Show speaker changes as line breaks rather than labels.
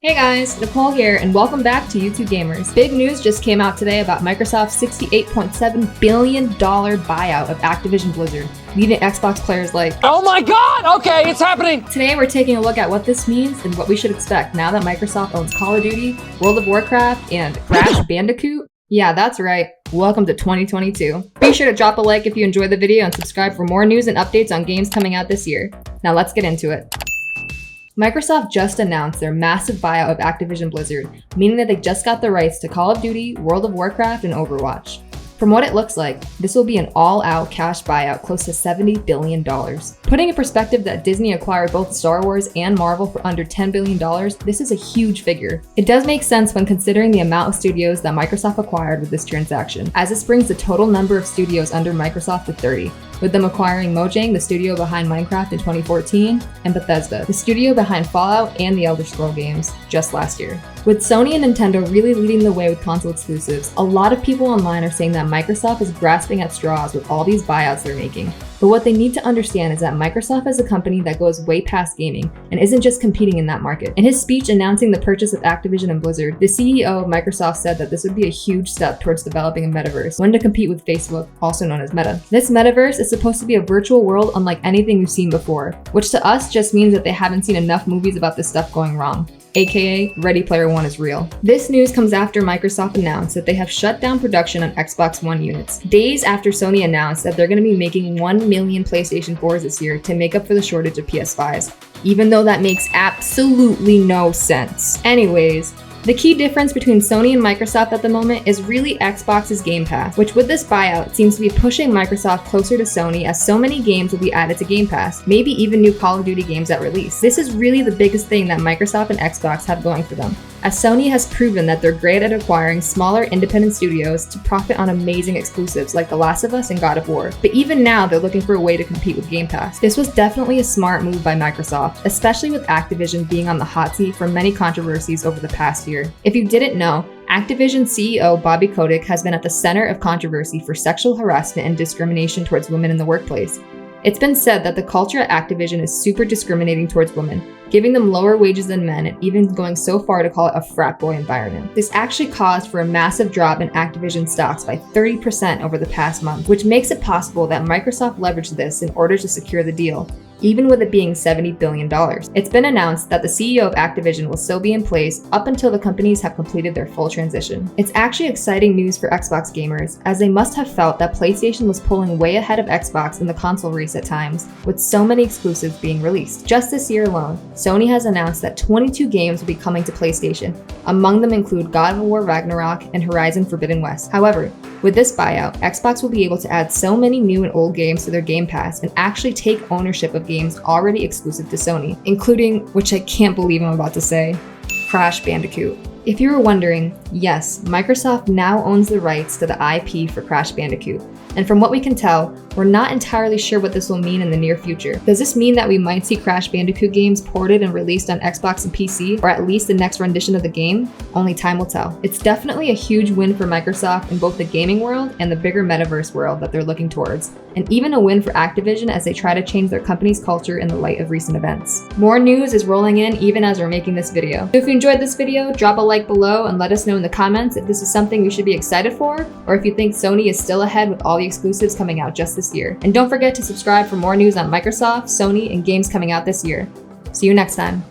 Hey guys, Nicole here, and welcome back to YouTwoGamerz. Big news just came out today about Microsoft's $68.7 billion buyout of Activision Blizzard, leaving Xbox players like,
oh my god, okay, it's happening!
Today we're taking a look at what this means and what we should expect now that Microsoft owns Call of Duty, World of Warcraft, and Crash Bandicoot. Yeah, that's right. Welcome to 2022. Be sure to drop a like if you enjoyed the video and subscribe for more news and updates on games coming out this year. Now let's get into it. Microsoft just announced their massive buyout of Activision Blizzard, meaning that they just got the rights to Call of Duty, World of Warcraft, and Overwatch. From what it looks like, this will be an all-out cash buyout close to $70 billion. Putting in perspective that Disney acquired both Star Wars and Marvel for under $10 billion, this is a huge figure. It does make sense when considering the amount of studios that Microsoft acquired with this transaction, as this brings the total number of studios under Microsoft to 30. With them acquiring Mojang, the studio behind Minecraft in 2014, and Bethesda, the studio behind Fallout and the Elder Scrolls games, just last year. With Sony and Nintendo really leading the way with console exclusives, a lot of people online are saying that Microsoft is grasping at straws with all these buyouts they're making. But what they need to understand is that Microsoft is a company that goes way past gaming and isn't just competing in that market. In his speech announcing the purchase of Activision and Blizzard, the CEO of Microsoft said that this would be a huge step towards developing a metaverse, one to compete with Facebook, also known as Meta. This metaverse is supposed to be a virtual world unlike anything we've seen before, which to us just means that they haven't seen enough movies about this stuff going wrong. AKA, Ready Player One is real. This news comes after Microsoft announced that they have shut down production on Xbox One units, days after Sony announced that they're going to be making 1 million PlayStation 4s this year to make up for the shortage of PS5s, even though that makes absolutely no sense. Anyways, the key difference between Sony and Microsoft at the moment is really Xbox's Game Pass, which with this buyout seems to be pushing Microsoft closer to Sony as so many games will be added to Game Pass, maybe even new Call of Duty games at release. This is really the biggest thing that Microsoft and Xbox have going for them, as Sony has proven that they're great at acquiring smaller independent studios to profit on amazing exclusives like The Last of Us and God of War. But even now, they're looking for a way to compete with Game Pass. This was definitely a smart move by Microsoft, especially with Activision being on the hot seat for many controversies over the past year. If you didn't know, Activision CEO Bobby Kotick has been at the center of controversy for sexual harassment and discrimination towards women in the workplace. It's been said that the culture at Activision is super discriminating towards women, giving them lower wages than men and even going so far to call it a frat boy environment. This actually caused for a massive drop in Activision stocks by 30% over the past month, which makes it possible that Microsoft leveraged this in order to secure the deal, even with it being $70 billion. It's been announced that the CEO of Activision will still be in place up until the companies have completed their full transition. It's actually exciting news for Xbox gamers, as they must have felt that PlayStation was pulling way ahead of Xbox in the console race at times, with so many exclusives being released. Just this year alone, Sony has announced that 22 games will be coming to PlayStation. Among them include God of War Ragnarok and Horizon Forbidden West. However, with this buyout, Xbox will be able to add so many new and old games to their Game Pass and actually take ownership of games already exclusive to Sony, including, which I can't believe I'm about to say, Crash Bandicoot. If you were wondering, yes, Microsoft now owns the rights to the IP for Crash Bandicoot. And from what we can tell, we're not entirely sure what this will mean in the near future. Does this mean that we might see Crash Bandicoot games ported and released on Xbox and PC, or at least the next rendition of the game? Only time will tell. It's definitely a huge win for Microsoft in both the gaming world and the bigger metaverse world that they're looking towards, and even a win for Activision as they try to change their company's culture in the light of recent events. More news is rolling in even as we're making this video. So if you enjoyed this video, drop a like below and let us know in the comments if this is something we should be excited for, or if you think Sony is still ahead with all the exclusives coming out just this year. And don't forget to subscribe for more news on Microsoft, Sony, and games coming out this year. See you next time.